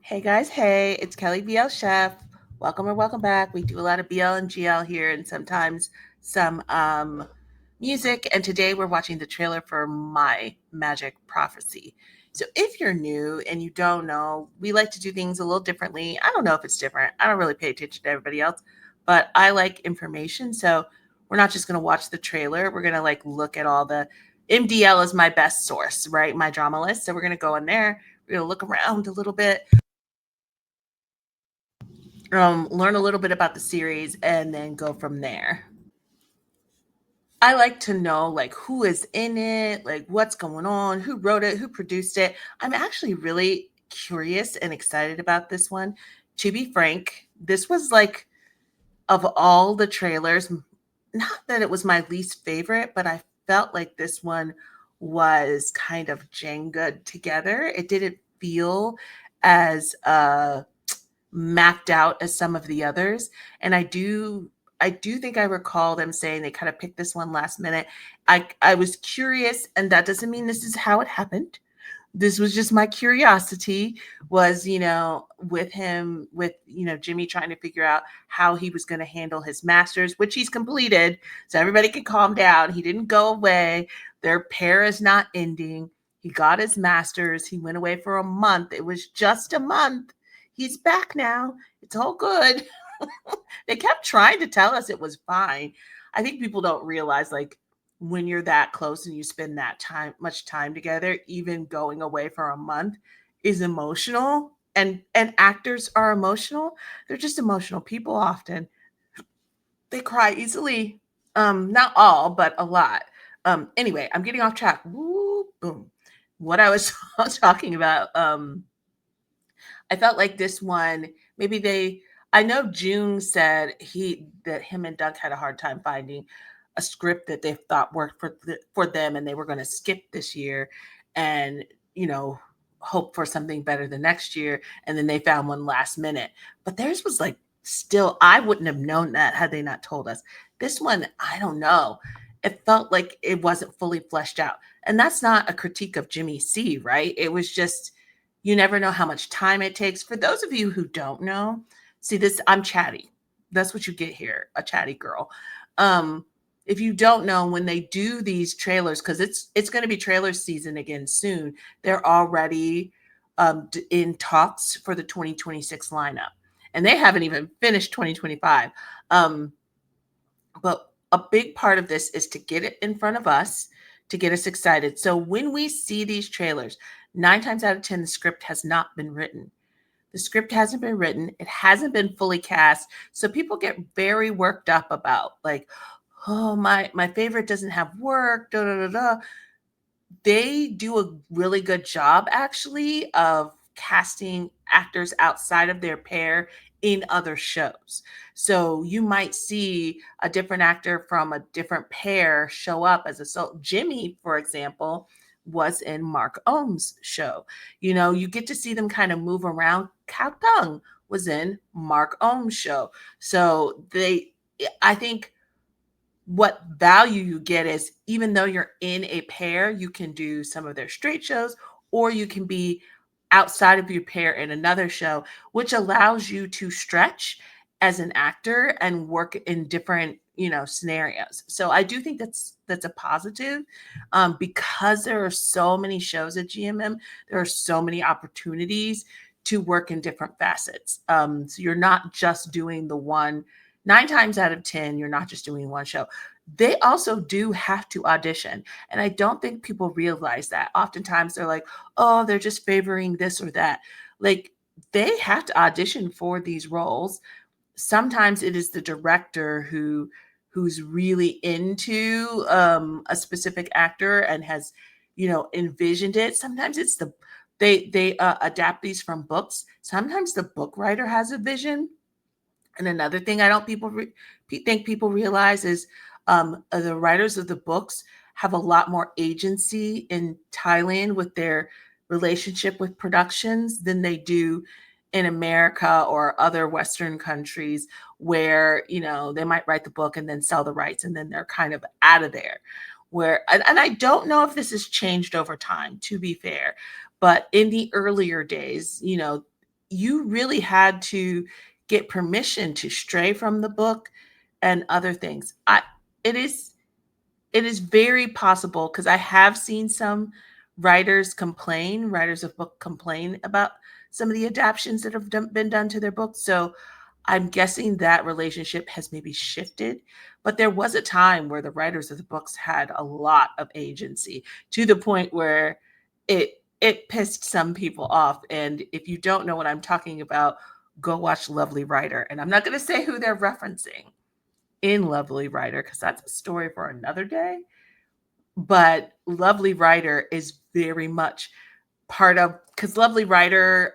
Hey guys, hey, it's Kelly BL Chef. Welcome or welcome back. We do a lot of BL and GL here and sometimes some music. And today we're watching the trailer for My Magic Prophecy. So if you're new and you don't know, we like to do things a little differently. I don't know if it's different. I don't really pay attention to everybody else, but I like information. So we're not just going to watch the trailer. We're going to look at all the MDL is my best source, right? My drama list. So we're going to go in there. We're going to look around a little bit, learn a little bit about the series, and then go from there. I like to know who is in it, like what's going on, who wrote it, who produced it. I'm actually really curious and excited about this one. To be frank, this was of all the trailers, not that it was my least favorite, but I felt like this one was kind of Jenga together. It didn't feel as mapped out as some of the others. And I do think I recall them saying they kind of picked this one last minute. I was curious, and that doesn't mean this is how it happened. This was just my curiosity was, with him, with, Jimmy trying to figure out how he was going to handle his masters, which he's completed. So everybody can calm down. He didn't go away. Their pair is not ending. He got his masters. He went away for a month. It was just a month. He's back now. It's all good. They kept trying to tell us it was fine. I think people don't realize when you're that close and you spend that much time together, even going away for a month is emotional. And actors are emotional. They're just emotional people often. They cry easily. Not all, but a lot. Anyway, I'm getting off track. Woo, boom. What I was talking about, I felt like this one, maybe I know June said that him and Doug had a hard time finding a script that they thought worked for them, and they were going to skip this year and, you know, hope for something better the next year. And then they found one last minute. But theirs was still, I wouldn't have known that had they not told us. This one, I don't know. It felt like it wasn't fully fleshed out. And that's not a critique of Jimmy C, right? It was just, you never know how much time it takes. For those of you who don't know, see this, I'm chatty. That's what you get here, a chatty girl. Um, if you don't know, when they do these trailers, because it's going to be trailer season again soon, they're already in talks for the 2026 lineup, and they haven't even finished 2025. Um, but a big part of this is to get it in front of us, to get us excited. So when we see these trailers, 9 times out of 10, the script has not been written. The script hasn't been written. It hasn't been fully cast. So people get very worked up about oh, my favorite doesn't have work, da da da da. They do a really good job actually of casting actors outside of their pair in other shows. So you might see a different actor from a different pair show up as a Jimmy, for example, was in Mark Ohm's show. You get to see them kind of move around. Cao Tung was in Mark Ohm's show. So I think what value you get is, even though you're in a pair, you can do some of their straight shows, or you can be outside of your pair in another show, which allows you to stretch as an actor and work in different scenarios. So I do think that's a positive, because there are so many shows at GMM. There are so many opportunities to work in different facets. So you're not just doing the one. 9 times out of 10, you're not just doing one show. They also do have to audition. And I don't think people realize that. Oftentimes they're like, oh, they're just favoring this or that. Like, they have to audition for these roles. Sometimes it is the director who's really into a specific actor and has envisioned it. Sometimes it's they adapt these from books. Sometimes the book writer has a vision. And another thing I don't think people realize is the writers of the books have a lot more agency in Thailand with their relationship with productions than they do in America or other Western countries, where they might write the book and then sell the rights, and then they're kind of out of there. And I don't know if this has changed over time, to be fair, but in the earlier days, you really had to get permission to stray from the book and other things. It is it is very possible because I have seen some writers of book complain about some of the adaptations that have been done to their books. So I'm guessing that relationship has maybe shifted, but there was a time where the writers of the books had a lot of agency to the point where it pissed some people off. And if you don't know what I'm talking about, go watch Lovely Writer. And I'm not going to say who they're referencing in Lovely Writer because that's a story for another day. But Lovely Writer is very much part of, because Lovely Writer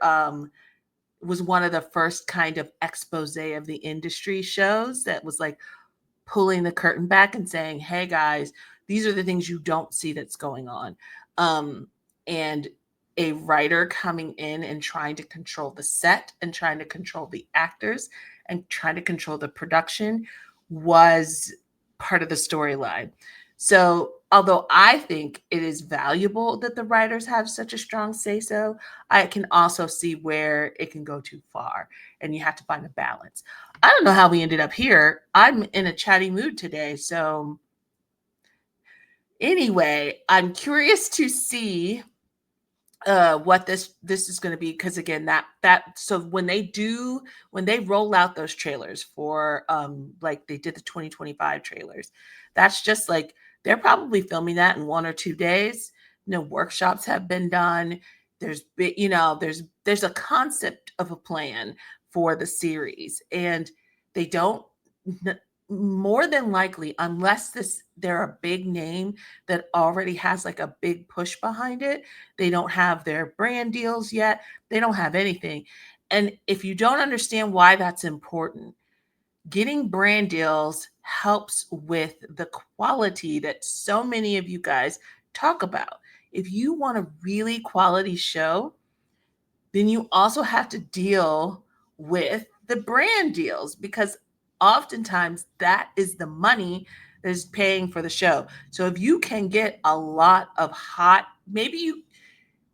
was one of the first kind of expose of the industry shows that was like pulling the curtain back and saying, hey guys, these are the things you don't see that's going on. And a writer coming in and trying to control the set and trying to control the actors and trying to control the production was part of the storyline. So, although I think it is valuable that the writers have such a strong say so, I can also see where it can go too far and you have to find a balance. I don't know how we ended up here. I'm in a chatty mood today. So, anyway, I'm curious to see what this is going to be, because again, that so when they roll out those trailers for like they did the 2025 trailers, that's just like they're probably filming that in 1 or 2 days. Workshops have been done. There's a concept of a plan for the series, and they don't, more than likely, unless they're a big name that already has like a big push behind it, they don't have their brand deals yet. They don't have anything. And if you don't understand why that's important, getting brand deals helps with the quality that so many of you guys talk about. If you want a really quality show, then you also have to deal with the brand deals, because oftentimes that is the money that is paying for the show. So if you can get a lot of hot, maybe you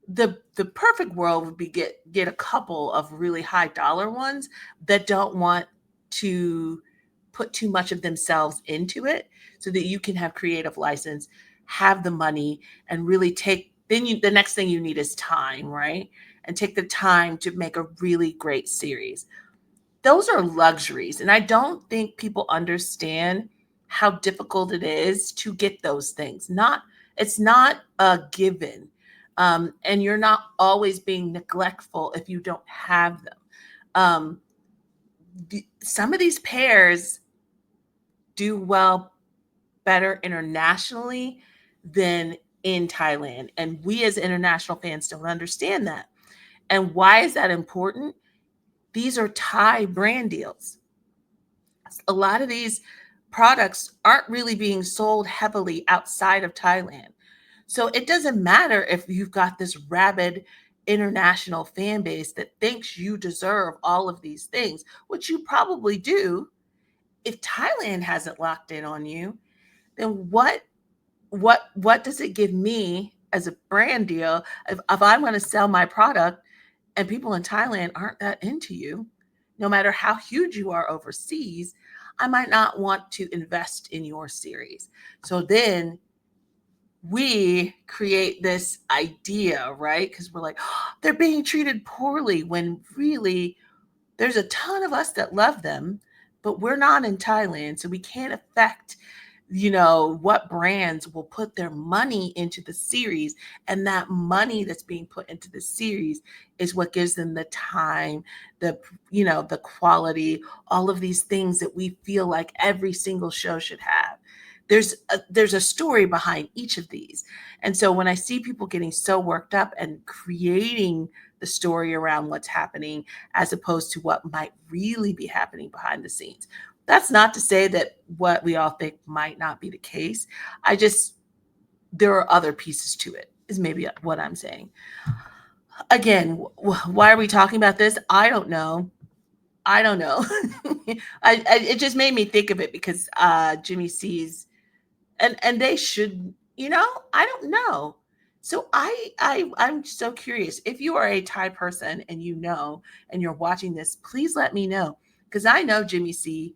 the perfect world would be get a couple of really high dollar ones that don't want to put too much of themselves into it, so that you can have creative license, have the money, and really take, the next thing you need is time, right? And take the time to make a really great series. Those are luxuries, and I don't think people understand how difficult it is to get those things. It's not a given. And you're not always being neglectful if you don't have them. Um, some of these pairs do well better internationally than in Thailand. And we as international fans don't understand that. And why is that important? These are Thai brand deals. A lot of these products aren't really being sold heavily outside of Thailand. So it doesn't matter if you've got this rabid international fan base that thinks you deserve all of these things, which you probably do. If Thailand hasn't locked in on you, then what does it give me as a brand deal if I want to sell my product and people in Thailand aren't that into you? No matter how huge you are overseas, I might not want to invest in your series. So then we create this idea, right? Because we're like, oh, they're being treated poorly, when really there's a ton of us that love them, but we're not in Thailand, so we can't affect, what brands will put their money into the series. And that money that's being put into the series is what gives them the time, the quality, all of these things that we feel like every single show should have. There's a story behind each of these. And so when I see people getting so worked up and creating the story around what's happening as opposed to what might really be happening behind the scenes, that's not to say that what we all think might not be the case. There are other pieces to it, is maybe what I'm saying. Again, why are we talking about this? I don't know. It just made me think of it because Jimmy sees, and they should, I don't know. So I'm so curious. If you are a Thai person and and you're watching this, please let me know, because I know Jimmy C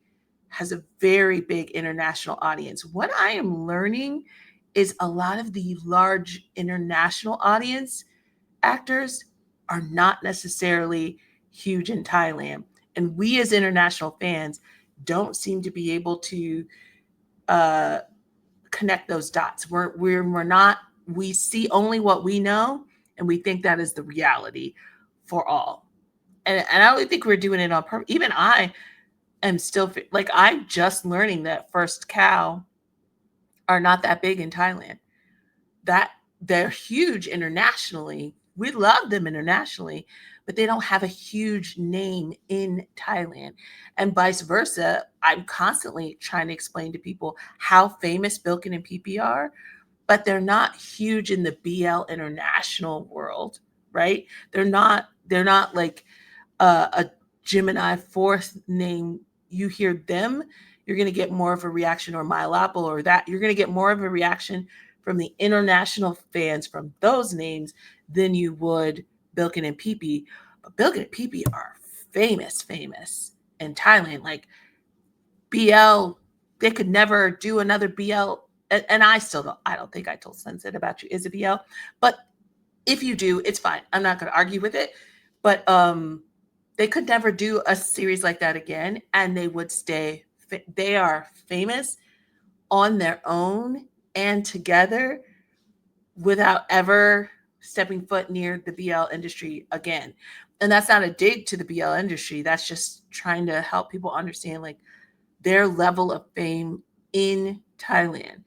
has a very big international audience. What I am learning is a lot of the large international audience actors are not necessarily huge in Thailand, and we as international fans don't seem to be able to uh, connect those dots. We're not, we see only what we know, and we think that is the reality for all. And I don't think we're doing it on purpose. Even I am still like, I'm just learning that First Cow are not that big in Thailand. That they're huge internationally. We love them internationally, but they don't have a huge name in Thailand. And vice versa. I'm constantly trying to explain to people how famous Bilkin and PP are, but they're not huge in the BL international world, right? They're not like a Gemini fourth name. You hear them, you're going to get more of a reaction, or Myelopol, or that you're going to get more of a reaction from the international fans from those names than you would Bilkin and Pee. But Bilkin and Pee are famous in Thailand. Like BL, they could never do another BL. And I don't think I told Sunset about you is a BL, but if you do, it's fine. I'm not going to argue with it. But they could never do a series like that again, and they would stay. They are famous on their own and together without ever stepping foot near the BL industry again. And that's not a dig to the BL industry. That's just trying to help people understand like their level of fame in Thailand.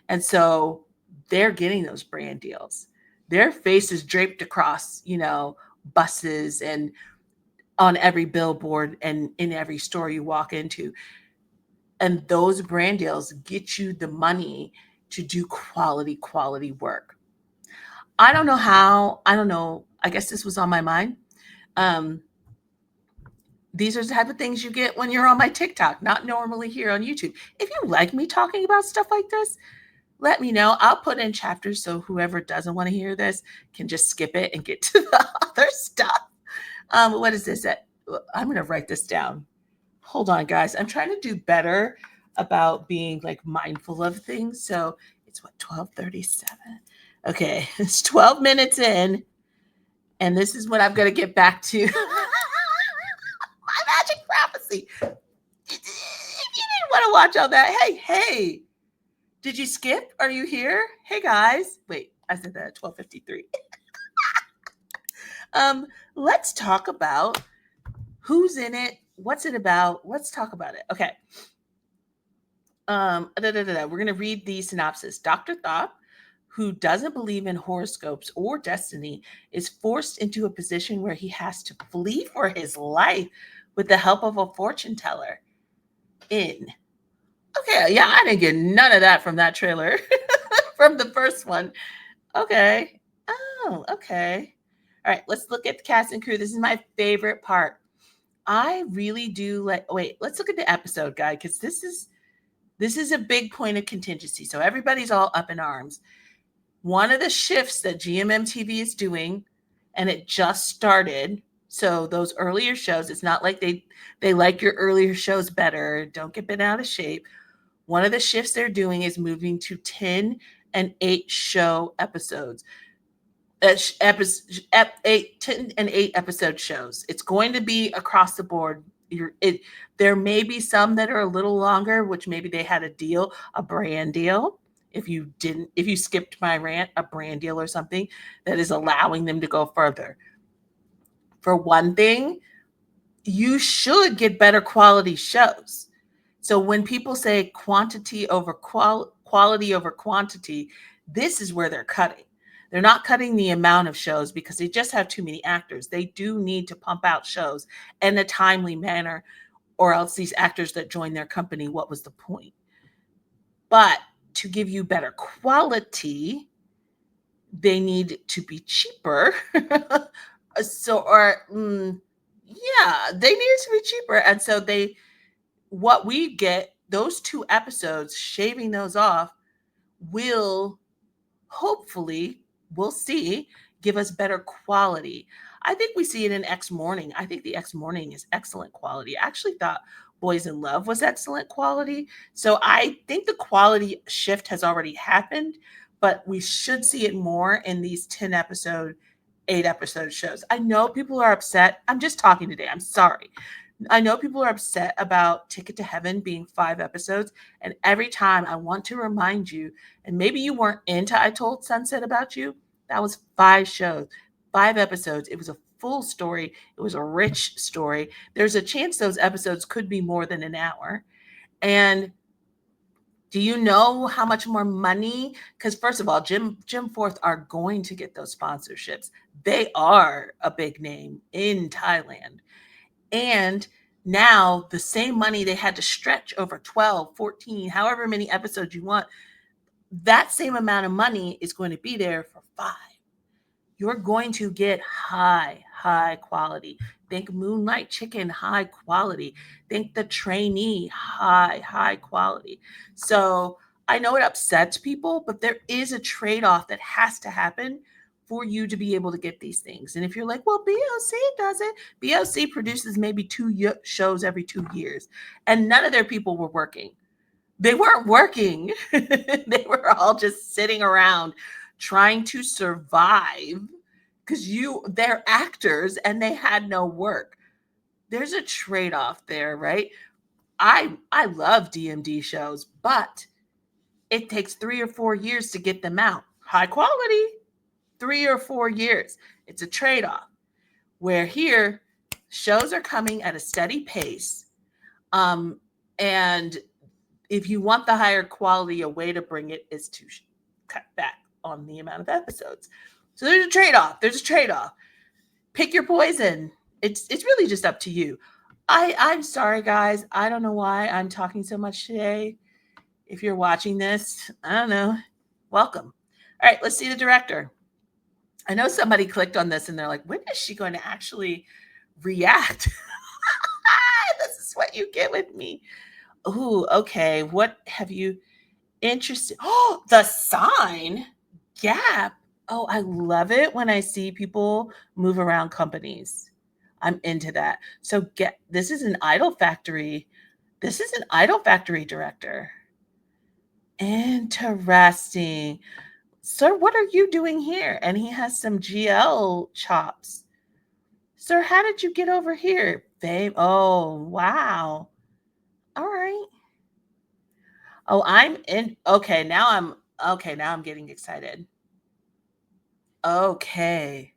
And so they're getting those brand deals. Their face is draped across, buses and on every billboard and in every store you walk into. And those brand deals get you the money to do quality work. I don't know how, I don't know. I guess this was on my mind. Um, these are the type of things you get when you're on my TikTok, not normally here on YouTube. If you like me talking about stuff like this, let me know. I'll put in chapters so whoever doesn't want to hear this can just skip it and get to the other stuff. What is this? I'm going to write this down. Hold on, guys. I'm trying to do better about being like mindful of things. So it's what, 12:37. Okay, it's 12 minutes in, and this is what I'm going to get back to. My magic prophecy. If you didn't want to watch all that, hey, did you skip? Are you here? Hey guys. Wait, I said that at 12:53. Let's talk about who's in it, what's it about. Let's talk about it. Okay. We're going to read the synopsis. Dr. Thop, who doesn't believe in horoscopes or destiny, is forced into a position where he has to flee for his life with the help of a fortune teller. Okay, yeah, I didn't get none of that from that trailer, from the first one. Okay. Oh, okay. All right, let's look at the cast and crew. This is my favorite part. I really do like. Wait, let's look at the episode guide, because this is a big point of contingency. So everybody's all up in arms. One of the shifts that GMMTV is doing, and it just started. So those earlier shows, it's not like they like your earlier shows better. Don't get bent out of shape. One of the shifts they're doing is moving to 10 and 8 show episodes. 10 and 8 episode shows. It's going to be across the board. There may be some that are a little longer, which maybe they had a brand deal. If you skipped my rant, a brand deal or something that is allowing them to go further. For one thing, you should get better quality shows. So when people say quantity over quality over quantity, this is where they're cutting. They're not cutting the amount of shows because they just have too many actors. They do need to pump out shows in a timely manner, or else these actors that join their company, what was the point? But to give you better quality, they need to be cheaper. Yeah, they need to be cheaper. And so what we get, those 2 episodes, shaving those off, will hopefully we'll see, give us better quality. I think we see it in X Morning. I think the X Morning is excellent quality. I actually thought Boys in Love was excellent quality. So I think the quality shift has already happened, but we should see it more in these 10 episode, 8 episode shows. I know people are upset. I'm just talking today. I'm sorry. I know people are upset about Ticket to Heaven being 5 episodes. And every time I want to remind you, and maybe you weren't into I Told Sunset About You, that was 5 shows, 5 episodes. It was a full story. It was a rich story. There's a chance those episodes could be more than an hour. And do you know how much more money? Because first of all, Jim Forth are going to get those sponsorships. They are a big name in Thailand. And now the same money they had to stretch over 12, 14, however many episodes you want, that same amount of money is going to be there for 5. You're going to get high quality. Think Moonlight Chicken, high quality. Think The Trainee, high quality. So I know it upsets people, but there is a trade-off that has to happen for you to be able to get these things. And if you're like, well, BOC does it. BOC produces maybe 2 shows every 2 years, and none of their people were working. They weren't working. They were all just sitting around trying to survive because they're actors and they had no work. There's a trade-off there, right? I love DMD shows, but it takes 3 or 4 years to get them out. High quality, 3 or 4 years. It's a trade-off. Where here, shows are coming at a steady pace. And if you want the higher quality, a way to bring it is to cut back on the amount of episodes. So there's a trade-off. Pick your poison. It's really just up to you. I'm sorry, guys. I don't know why I'm talking so much today. If you're watching this, I don't know. Welcome. All right, let's see the director. I know somebody clicked on this and they're like, when is she going to actually react? This is what you get with me. Oh, okay. What have you interested? Oh, The Sign. Gap. Oh, I love it when I see people move around companies. I'm into that. So this is an Idol Factory. This is an Idol Factory director. Interesting. Sir, what are you doing here? And he has some GL chops. Sir, how did you get over here? Babe. Oh, wow. All right. Oh, I'm in. Okay, now I'm getting excited. Okay.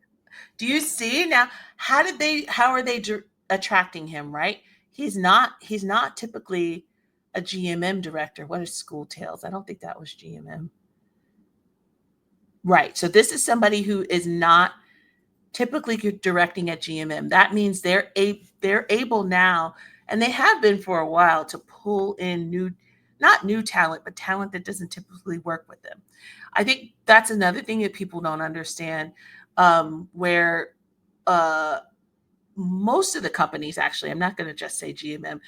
Do you see now? How are they attracting him, right? He's not typically a GMM director. What is School Tales? I don't think that was GMM. Right. So this is somebody who is not typically directing at GMM. That means they're able now, and they have been for a while, to pull in not new talent, but talent that doesn't typically work with them. I think that's another thing that people don't understand, where most of the companies, actually, I'm not going to just say GMM,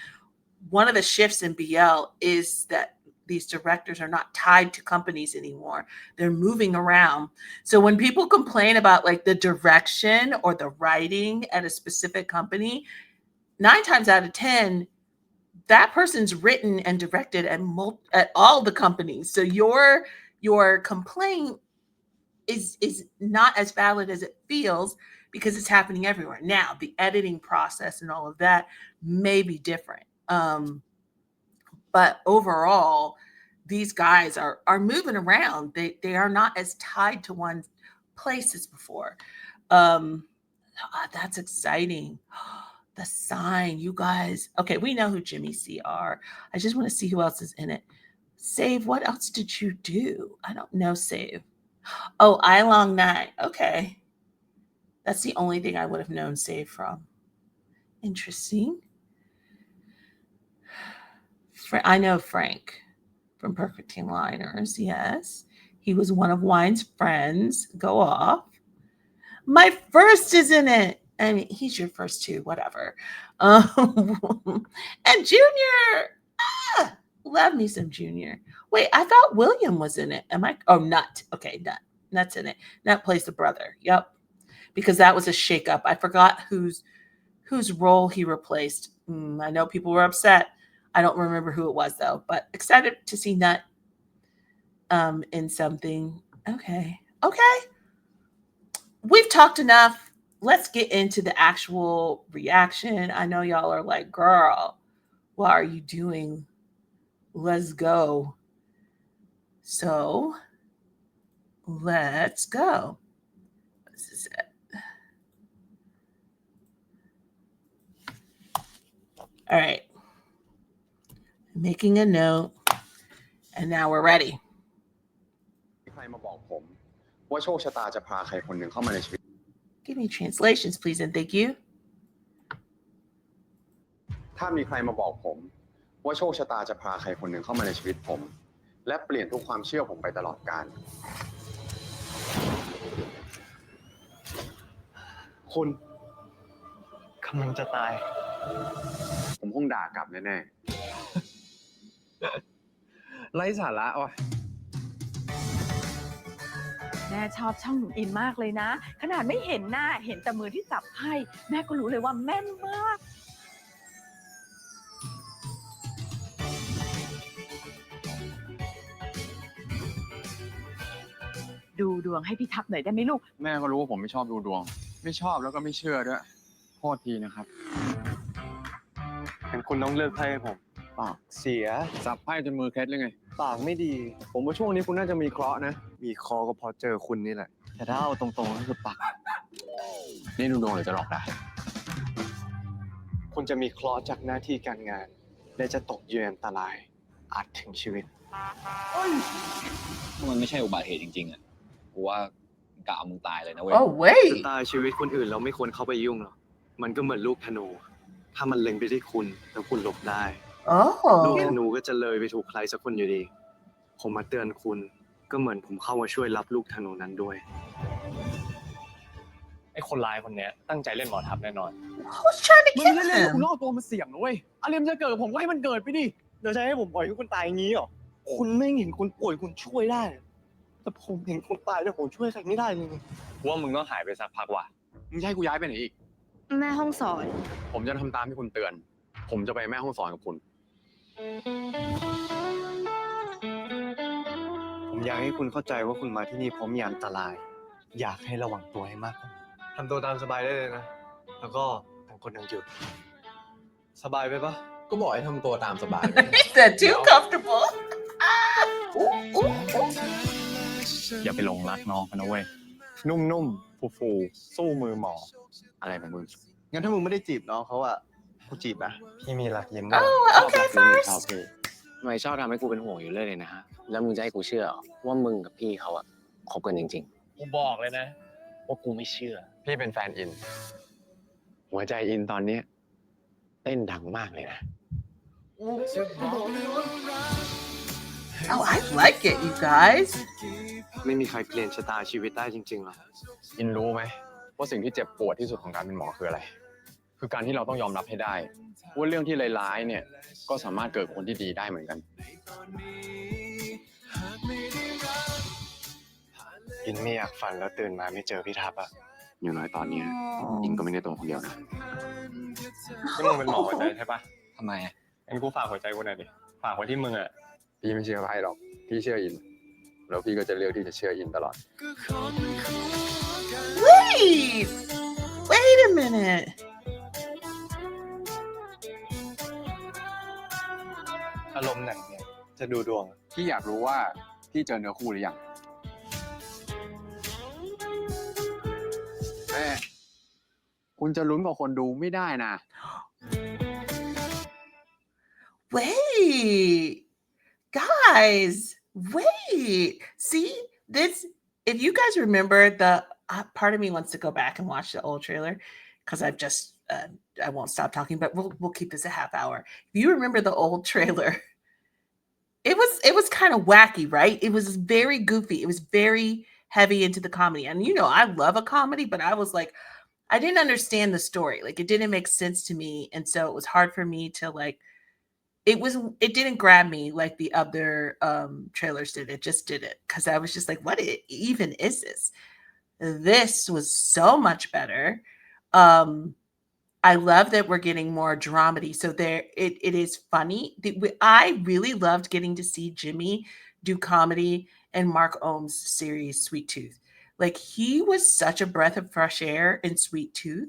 one of the shifts in BL is that these directors are not tied to companies anymore. They're moving around. So when people complain about like the direction or the writing at a specific company, 9 times out of 10, that person's written and directed at all the companies. So your complaint is not as valid as it feels, because it's happening everywhere. Now, the editing process and all of that may be different. But overall, these guys are moving around. They are not as tied to one place as before. That's exciting. The Sign, you guys. Okay, we know who Jimmy C are. I just want to see who else is in it. Save, what else did you do? I don't know, Save. Oh, I Long Night. Okay. That's the only thing I would have known Save from. Interesting. I know Frank from Perfect Teen Liners. Yes. He was one of Wine's friends. Go off. My First is in it. I mean, he's your first too, whatever. And Junior. Love me some Junior. Wait, I thought William was in it. Am I? Oh, Nut. Okay, Nut. Nutt's in it. Nutt plays the brother. Yep. Because that was a shakeup. I forgot whose role he replaced. I know people were upset. I don't remember who it was though, but excited to see Nutt in something. Okay. We've talked enough. Let's get into the actual reaction. I know y'all are like, girl, what are you doing? Let's go. So let's go. This is it. All right. Making a note. And now we're ready. ใครมาบอกผมว่าโชคชะตาจะพาใครคนหนึ่งเข้ามาในชีวิต Give me translations, please, and thank you. ถ้ามีใครมาบอกผมว่าโชคชะตาจะพาใครคนหนึ่งเข้ามาในชีวิตผมและเปลี่ยนทุกความเชื่อผมไปตลอดกาลคุณกำลังจะตายผมคงด่ากลับแน่ๆไร้สาระว่ะแม่ชอบช่องหนูอินมากเลยนะขนาดไม่เห็นหน้าเห็นแต่มือที่จับไพ่แม่ก็รู้เลยว่าแม่นมากดูดวงให้พี่ทับหน่อยได้ไหมลูกแม่ก็รู้ว่าผมไม่ชอบดูดวงไม่ชอบแล้วก็ไม่เชื่อด้วยโทษทีนะครับเป็นคุณต้องเลิกไพ่ให้ผมปากเสียสับไพ่จนมือเคล็ดเลยไงปากไม่ดีผมว่าช่วงนี้คุณน่าจะมีเคราะห์นะมีเคราะห์ก็พอเจอคุณนี่แหละแต่ถ้าเอาตรงๆก็คือปากนี่ดูดวงหรือจะหลอกได้คุณจะมีเคราะห์จากหน้าที่การงานและจะตกอยู่ในอันตรายอาจถึงชีวิตมันไม่ใช่อุบัติเหตุจริงๆอ่ะกูว่ากะเอามึงตายเลยนะเว้ย Oh wait. ชะตาชีวิตคนอื่นเราไม่ควรเข้าไปยุ่งหรอกมันก็เหมือนลูกธนูถ้ามันเล็งไปที่คุณแล้วคุณหลบได้ลูก Oh. ธนูก็จะเลยไปถูกใครสักคนอยู่ดีผมมาเตือนคุณก็เหมือนผมเข้ามาช่วยรับลูกธนูนั้นด้วยไอ้คนร้ายคนเนี้ยตั้งใจเล่นหมอทับแน่นอน Who's trying to มึง kill เล่นๆกู him? ล่อตัวมาเสี่ยงนะเว้ยอารมณ์จะเกิดกับผมก็ให้มันเกิดไปดิเดี๋ยวจะให้ผมปล่อยให้คุณตายอย่างนี้เหรอคุณไม่เห็นคุณป่วยคุณช่วยได้แต่ผมเห็นคุณตายแต่ผมช่วยใครไม่ได้เลยว่ามึงต้องหายไปสักพักว่ะ มึงจะให้กูย้ายไปไหนอีก แม่ห้องสอน ผมจะทำตามที่คุณเตือนผมจะไปแม่ห้องสอนกับคุณผมอยากให้คุณเข้าใจว่าคุณมาที่นี่เพราะมีอันตรายอยากให้ระวังตัวให้มากทำตัวตามสบายได้เลยนะแล้วก็ต่างคนต่างหยุดสบายไปปะก็บอกให้ทำตัวตามสบาย He said too comfortable. อย่าไปหลงรักน้องเขานะเว้ยนุ่มๆฟูๆสู้มือหมออะไรของมึง งั้นถ้ามึงไม่ได้จีบน้องเขาอะกูจีบนะพี่มีหลักเย็น Oh, okay, first. ทำไมชอบทำให้กูเป็นห่วงอยู่เรื่อยเลยนะฮะแล้วมึงจะให้กูเชื่อว่ามึงกับพี่เขาอะคบกันจริง กูบอกเลยนะว่ากูไม่เชื่อ พี่เป็นแฟนอินหัวใจอินตอนนี้เต้นดังมากเลยนะ Oh, I like it, you guys. ไม่มีใครเปลี่ยนชะตาชีวิตได้จริงๆหรอก อินรู้ไหมว่าสิ่งที่เจ็บปวดที่สุดของการเป็นหมอคืออะไรคือการที่เราต้องยอมรับให้ได้ว่าเรื่องที่ร้ายๆเนี่ยก็สามารถเกิดกับคนที่ดีได้เหมือนกัน อินไม่อยากฝันแล้วตื่นมาไม่เจอพี่ทับอะ อย่างน้อยตอนนี้อินก็ไม่ได้ตัวคนเดียวนะ นี่มึงเป็นหมอหัวใจใช่ปะ ๆทำไม งั้นกูฝากหัวใจกูหน่อยดิฝากไว้ที่มึงอะ พี่ไม่เชื่อใครหรอกพี่เชื่ออินแล้วพี่ก็จะเลือกที่จะเชื่ออินตลอด Wait a minute. อารมณ์ไหนเนี่ยจะดูดวง พี่อยากรู้ว่าพี่เจอเนื้อคู่หรือยังแม่คุณจะลุ้นกับคนดูไม่ได้นะ Wait, guys, wait. See, this, if you guys remember the part of me wants to go back and watch the old trailer because I've just, I won't stop talking, but we'll keep this a half hour. If you remember the old trailer, it was kind of wacky, right? It was very goofy. It was very heavy into the comedy. And you know, I love a comedy, but I was like, I didn't understand the story. Like it didn't make sense to me. And so it was hard for me to like it didn't grab me like the other trailers did. It just did it because I was just like, what even is this? This was so much better. I love that we're getting more dramedy. So it is funny. I really loved getting to see Jimmy do comedy in Mark Ohm's series Sweet Tooth. Like he was such a breath of fresh air in Sweet Tooth.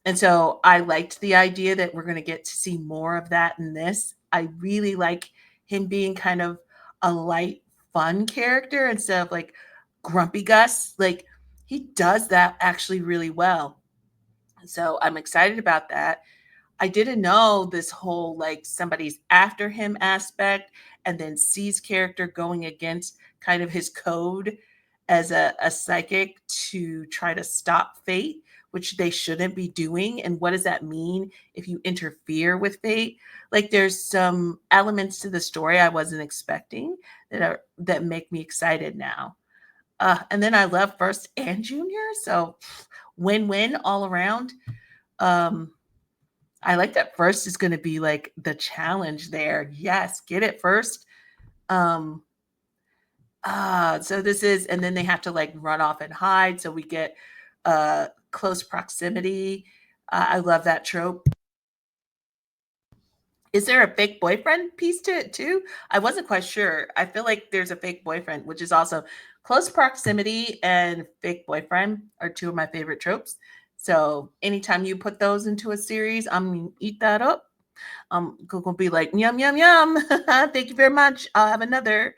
And so I liked the idea that we're going to get to see more of that in this. I really like him being kind of a light, fun character instead of like grumpy Gus. Like he does that actually really well. So I'm excited about that. I didn't know this whole like somebody's after him aspect and then C's character going against kind of his code as a psychic to try to stop fate, which they shouldn't be doing. And what does that mean if you interfere with fate? Like there's some elements to the story I wasn't expecting that make me excited now. And then I love First and Junior, so win-win all around. I like that First is going to be like the challenge there. Yes, get it First. So this is, and then they have to like run off and hide. So we get close proximity. I love that trope. Is there a fake boyfriend piece to it too? I wasn't quite sure. I feel like there's a fake boyfriend, which is also close proximity and fake boyfriend are two of my favorite tropes. So anytime you put those into a series, I'm gonna eat that up. I'm gonna be like, yum, yum, yum. Thank you very much. I'll have another.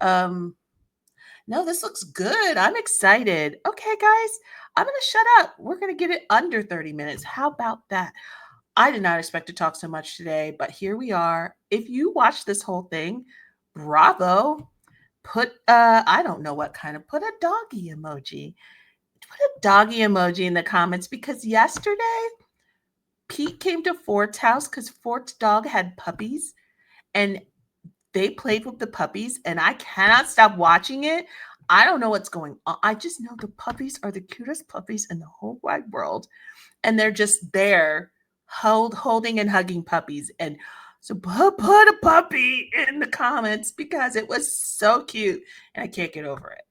No, this looks good. I'm excited. Okay, guys, I'm gonna shut up. We're gonna get it under 30 minutes. How about that? I did not expect to talk so much today, but here we are. If you watch this whole thing, bravo. Put I don't know what kind of, put a doggy emoji. Put a doggy emoji in the comments because yesterday Pete came to Fort's house because Fort's dog had puppies and they played with the puppies and I cannot stop watching it. I don't know what's going on. I just know the puppies are the cutest puppies in the whole wide world. And they're just there holding and hugging puppies. And so put a puppy in the comments because it was so cute and I can't get over it.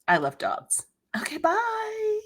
I love dogs. Okay, bye.